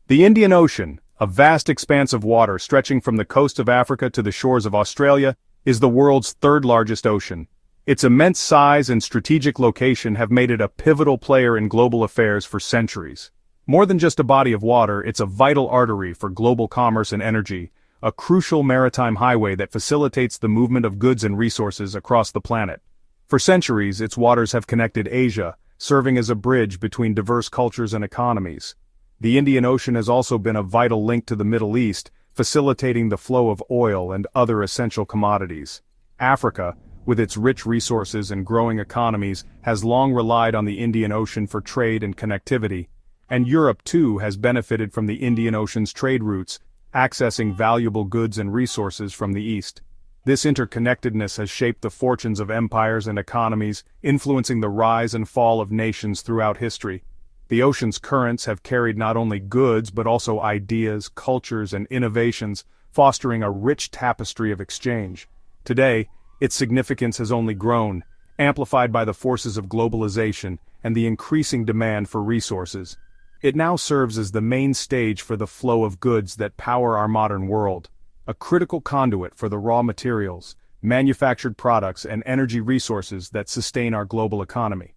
The Indian Ocean, a vast expanse of water stretching from the coast of Africa to the shores of Australia, is the world's third-largest ocean. Its immense size and strategic location have made it a pivotal player in global affairs for centuries. More than just a body of water, it's a vital artery for global commerce and energy, a crucial maritime highway that facilitates the movement of goods and resources across the planet. For centuries, its waters have connected Asia, serving as a bridge between diverse cultures and economies. The Indian Ocean has also been a vital link to the Middle East, facilitating the flow of oil and other essential commodities. Africa, with its rich resources and growing economies, has long relied on the Indian Ocean for trade and connectivity. And Europe, too, has benefited from the Indian Ocean's trade routes, accessing valuable goods and resources from the east. This interconnectedness has shaped the fortunes of empires and economies, influencing the rise and fall of nations throughout history. The ocean's currents have carried not only goods but also ideas, cultures, and innovations, fostering a rich tapestry of exchange. Today, its significance has only grown, amplified by the forces of globalization and the increasing demand for resources. It now serves as the main stage for the flow of goods that power our modern world, a critical conduit for the raw materials, manufactured products, and energy resources that sustain our global economy.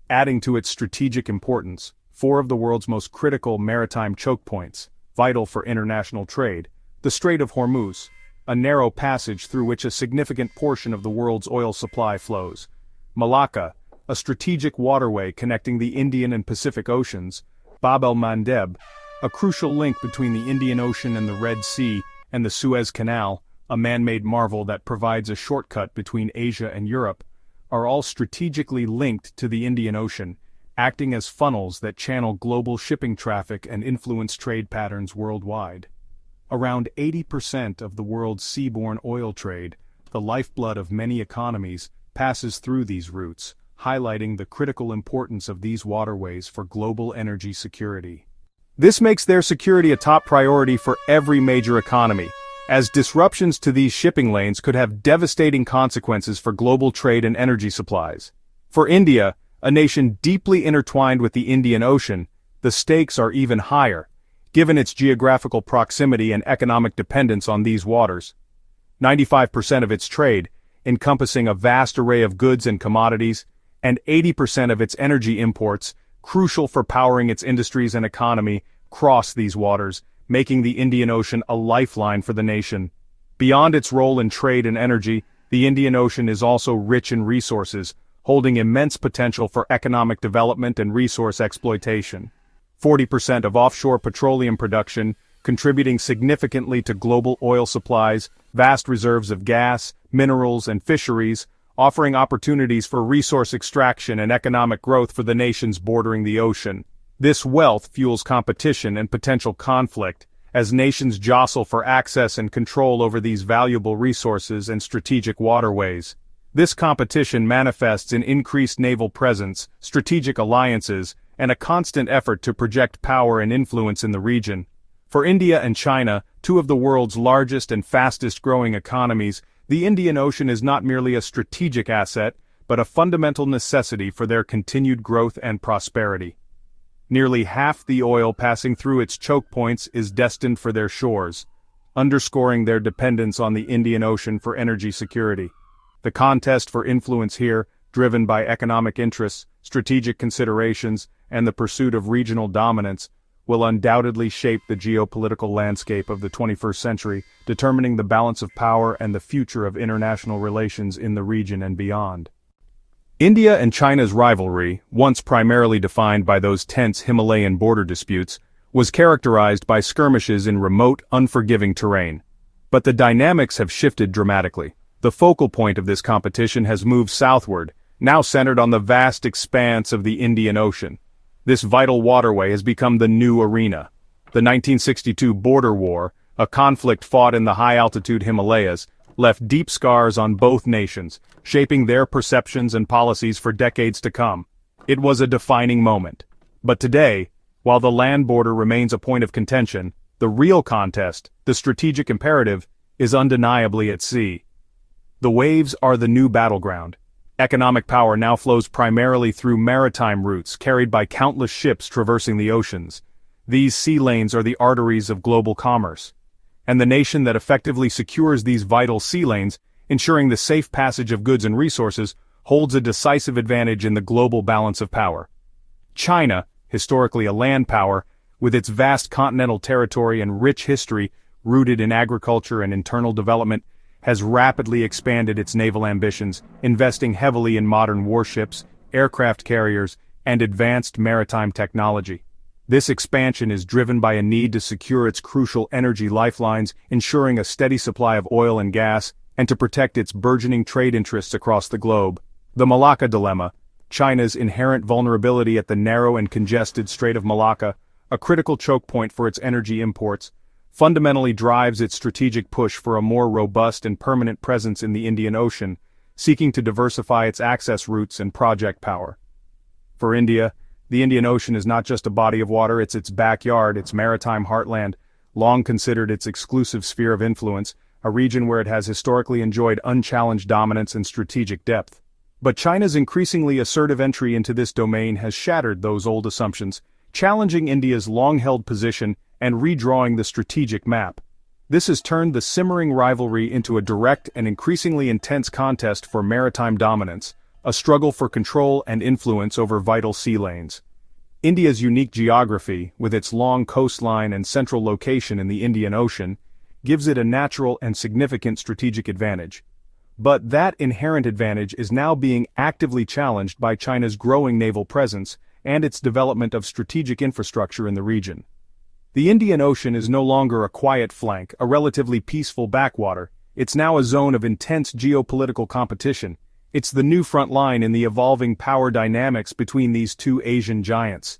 Adding to its strategic importance, 4 of the world's most critical maritime choke points, vital for international trade: the Strait of Hormuz, a narrow passage through which a significant portion of the world's oil supply flows; Malacca, a strategic waterway connecting the Indian and Pacific Oceans; Bab el-Mandeb, a crucial link between the Indian Ocean and the Red Sea; and the Suez Canal, a man-made marvel that provides a shortcut between Asia and Europe, are all strategically linked to the Indian Ocean, acting as funnels that channel global shipping traffic and influence trade patterns worldwide. Around 80% of the world's seaborne oil trade, the lifeblood of many economies, passes through these routes, highlighting the critical importance of these waterways for global energy security. This makes their security a top priority for every major economy, as disruptions to these shipping lanes could have devastating consequences for global trade and energy supplies. For India, a nation deeply intertwined with the Indian Ocean, the stakes are even higher, given its geographical proximity and economic dependence on these waters. 95% of its trade, encompassing a vast array of goods and commodities, and 80% of its energy imports, crucial for powering its industries and economy, cross these waters, making the Indian Ocean a lifeline for the nation. Beyond its role in trade and energy, the Indian Ocean is also rich in resources, holding immense potential for economic development and resource exploitation. 40% of offshore petroleum production, contributing significantly to global oil supplies, vast reserves of gas, minerals, and fisheries, offering opportunities for resource extraction and economic growth for the nations bordering the ocean. This wealth fuels competition and potential conflict, as nations jostle for access and control over these valuable resources and strategic waterways. This competition manifests in increased naval presence, strategic alliances, and a constant effort to project power and influence in the region. For India and China, 2 of the world's largest and fastest-growing economies, the Indian Ocean is not merely a strategic asset, but a fundamental necessity for their continued growth and prosperity. Nearly half the oil passing through its choke points is destined for their shores, underscoring their dependence on the Indian Ocean for energy security. The contest for influence here, driven by economic interests, strategic considerations, and the pursuit of regional dominance, will undoubtedly shape the geopolitical landscape of the 21st century, determining the balance of power and the future of international relations in the region and beyond. India and China's rivalry, once primarily defined by those tense Himalayan border disputes, was characterized by skirmishes in remote, unforgiving terrain. But the dynamics have shifted dramatically. The focal point of this competition has moved southward, now centered on the vast expanse of the Indian Ocean. This vital waterway has become the new arena. The 1962 border war, a conflict fought in the high-altitude Himalayas, left deep scars on both nations, shaping their perceptions and policies for decades to come. It was a defining moment. But today, while the land border remains a point of contention, the real contest, the strategic imperative, is undeniably at sea. The waves are the new battleground. Economic power now flows primarily through maritime routes carried by countless ships traversing the oceans. These sea lanes are the arteries of global commerce. And the nation that effectively secures these vital sea lanes, ensuring the safe passage of goods and resources, holds a decisive advantage in the global balance of power. China, historically a land power, with its vast continental territory and rich history rooted in agriculture and internal development, has rapidly expanded its naval ambitions, investing heavily in modern warships, aircraft carriers, and advanced maritime technology. This expansion is driven by a need to secure its crucial energy lifelines, ensuring a steady supply of oil and gas, and to protect its burgeoning trade interests across the globe. The Malacca Dilemma, China's inherent vulnerability at the narrow and congested Strait of Malacca, a critical choke point for its energy imports, fundamentally drives its strategic push for a more robust and permanent presence in the Indian Ocean, seeking to diversify its access routes and project power. For India, the Indian Ocean is not just a body of water, it's its backyard, its maritime heartland, long considered its exclusive sphere of influence, a region where it has historically enjoyed unchallenged dominance and strategic depth. But China's increasingly assertive entry into this domain has shattered those old assumptions, challenging India's long-held position and redrawing the strategic map. This has turned the simmering rivalry into a direct and increasingly intense contest for maritime dominance, a struggle for control and influence over vital sea lanes. India's unique geography, with its long coastline and central location in the Indian Ocean, gives it a natural and significant strategic advantage. But that inherent advantage is now being actively challenged by China's growing naval presence and its development of strategic infrastructure in the region. The Indian Ocean is no longer a quiet flank, a relatively peaceful backwater. It's now a zone of intense geopolitical competition. It's the new front line in the evolving power dynamics between these two Asian giants.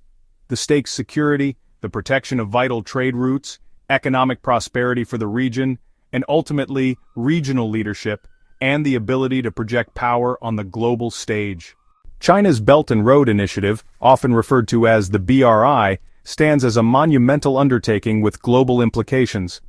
The stakes security, the protection of vital trade routes, economic prosperity for the region, and ultimately regional leadership, and the ability to project power on the global stage. China's Belt and Road Initiative, often referred to as the BRI, stands as a monumental undertaking with global implications.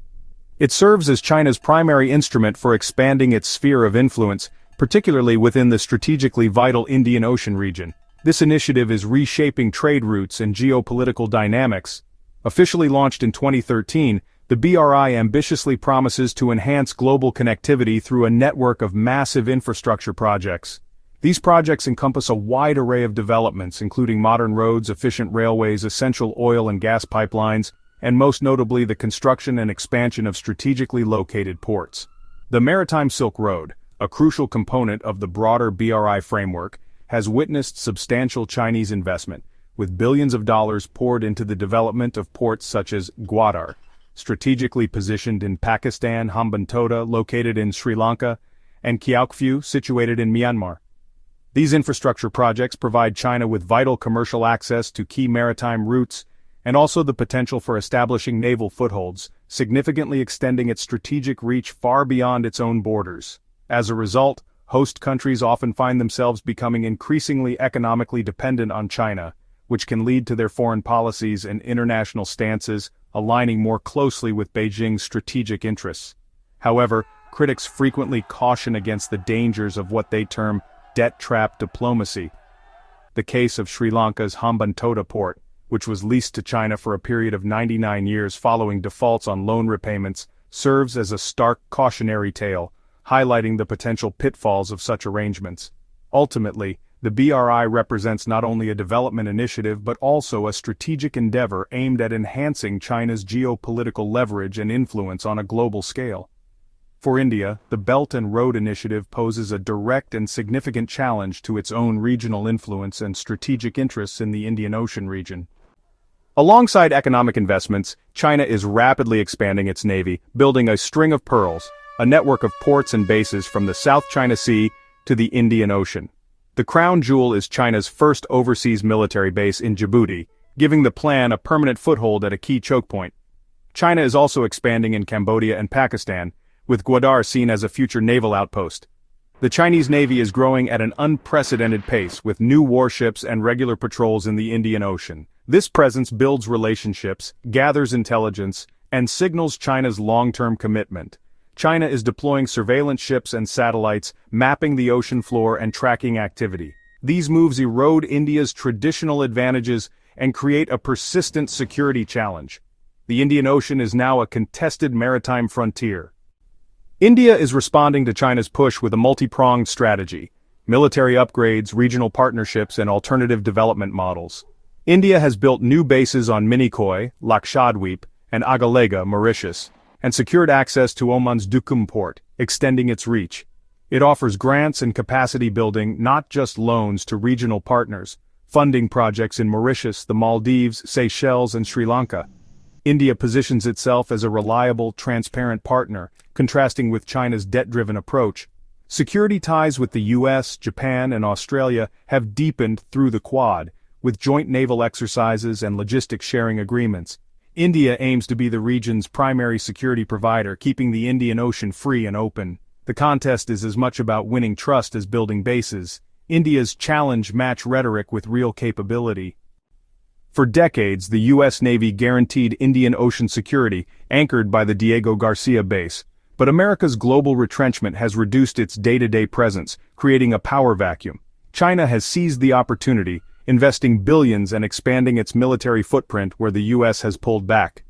It serves as China's primary instrument for expanding its sphere of influence, particularly within the strategically vital Indian Ocean region. This initiative is reshaping trade routes and geopolitical dynamics. Officially launched in 2013, the BRI ambitiously promises to enhance global connectivity through a network of massive infrastructure projects. These projects encompass a wide array of developments, including modern roads, efficient railways, essential oil and gas pipelines, and most notably the construction and expansion of strategically located ports. The Maritime Silk Road, a crucial component of the broader BRI framework, has witnessed substantial Chinese investment, with billions of dollars poured into the development of ports such as Gwadar, strategically positioned in Pakistan, Hambantota, located in Sri Lanka, and Kyaukphyu, situated in Myanmar. These infrastructure projects provide China with vital commercial access to key maritime routes, and also the potential for establishing naval footholds, significantly extending its strategic reach far beyond its own borders. As a result, host countries often find themselves becoming increasingly economically dependent on China, which can lead to their foreign policies and international stances aligning more closely with Beijing's strategic interests. However, critics frequently caution against the dangers of what they term debt-trap diplomacy. The case of Sri Lanka's Hambantota port, which was leased to China for a period of 99 years following defaults on loan repayments, serves as a stark cautionary tale, highlighting the potential pitfalls of such arrangements. Ultimately, the BRI represents not only a development initiative but also a strategic endeavor aimed at enhancing China's geopolitical leverage and influence on a global scale. For India, the Belt and Road Initiative poses a direct and significant challenge to its own regional influence and strategic interests in the Indian Ocean region. Alongside economic investments, China is rapidly expanding its navy, building a string of pearls, a network of ports and bases from the South China Sea to the Indian Ocean. The crown jewel is China's first overseas military base in Djibouti, giving the plan a permanent foothold at a key choke point. China is also expanding in Cambodia and Pakistan, with Gwadar seen as a future naval outpost. The Chinese Navy is growing at an unprecedented pace, with new warships and regular patrols in the Indian Ocean. This presence builds relationships, gathers intelligence, and signals China's long-term commitment. China is deploying surveillance ships and satellites, mapping the ocean floor and tracking activity. These moves erode India's traditional advantages, and create a persistent security challenge. The Indian Ocean is now a contested maritime frontier. India is responding to China's push with a multi-pronged strategy: military upgrades, regional partnerships, and alternative development models. India has built new bases on Minicoy, Lakshadweep, and Agalega, Mauritius, and secured access to Oman's Duqm port, extending its reach. It offers grants and capacity building, not just loans, to regional partners, funding projects in Mauritius, the Maldives, Seychelles, and Sri Lanka. India positions itself as a reliable, transparent partner, contrasting with China's debt-driven approach. Security ties with the US, Japan, and Australia have deepened through the Quad, with joint naval exercises and logistics sharing agreements. India aims to be the region's primary security provider, keeping the Indian Ocean free and open. The contest is as much about winning trust as building bases. India's challenge-match rhetoric with real capability. For decades, the U.S. Navy guaranteed Indian Ocean security, anchored by the Diego Garcia base. But America's global retrenchment has reduced its day-to-day presence, creating a power vacuum. China has seized the opportunity, investing billions and expanding its military footprint where the U.S. has pulled back.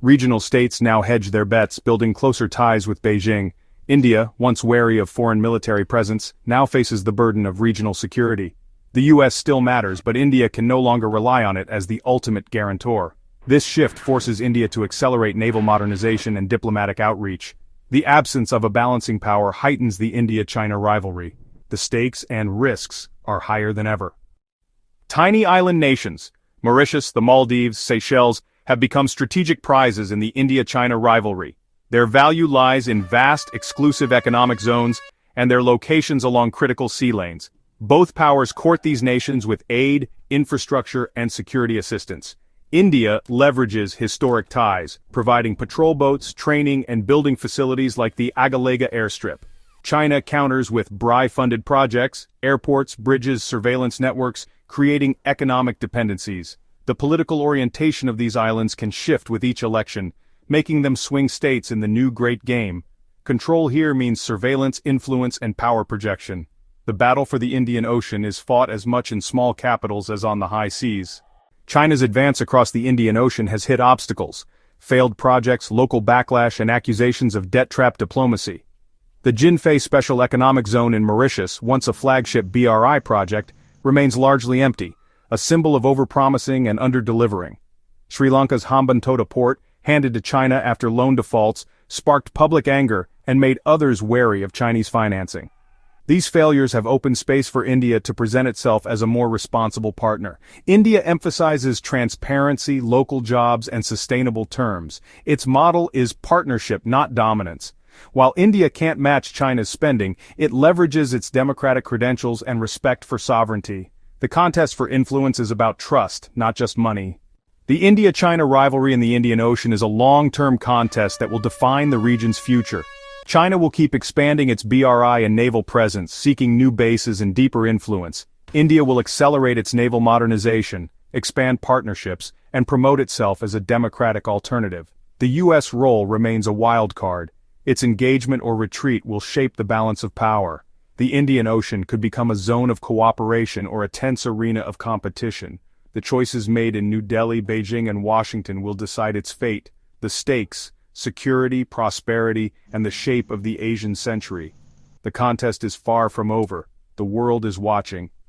Regional states now hedge their bets, building closer ties with Beijing. India, once wary of foreign military presence, now faces the burden of regional security. The U.S. still matters, but India can no longer rely on it as the ultimate guarantor. This shift forces India to accelerate naval modernization and diplomatic outreach. The absence of a balancing power heightens the India-China rivalry. The stakes and risks are higher than ever. Tiny island nations, Mauritius, the Maldives, Seychelles, have become strategic prizes in the India-China rivalry. Their value lies in vast, exclusive economic zones and their locations along critical sea lanes. Both powers court these nations with aid, infrastructure, and security assistance. India leverages historic ties, providing patrol boats, training, and building facilities like the Agalega airstrip. China counters with BRI-funded projects, airports, bridges, surveillance networks, creating economic dependencies. The political orientation of these islands can shift with each election, making them swing states in the new great game. Control here means surveillance, influence, and power projection. The battle for the Indian Ocean is fought as much in small capitals as on the high seas. China's advance across the Indian Ocean has hit obstacles: failed projects, local backlash, and accusations of debt-trap diplomacy. The Jinfei Special Economic Zone in Mauritius, once a flagship BRI project, remains largely empty, a symbol of overpromising and under-delivering. Sri Lanka's Hambantota port, handed to China after loan defaults, sparked public anger and made others wary of Chinese financing. These failures have opened space for India to present itself as a more responsible partner. India emphasizes transparency, local jobs, and sustainable terms. Its model is partnership, not dominance. While India can't match China's spending, it leverages its democratic credentials and respect for sovereignty. The contest for influence is about trust, not just money. The India-China rivalry in the Indian Ocean is a long-term contest that will define the region's future. China will keep expanding its BRI and naval presence, seeking new bases and deeper influence. India will accelerate its naval modernization, expand partnerships, and promote itself as a democratic alternative. The U.S. role remains a wild card. Its engagement or retreat will shape the balance of power. The Indian Ocean could become a zone of cooperation or a tense arena of competition. The choices made in New Delhi, Beijing, and Washington will decide its fate. The stakes: security, prosperity, and the shape of the Asian century. The contest is far from over. The world is watching.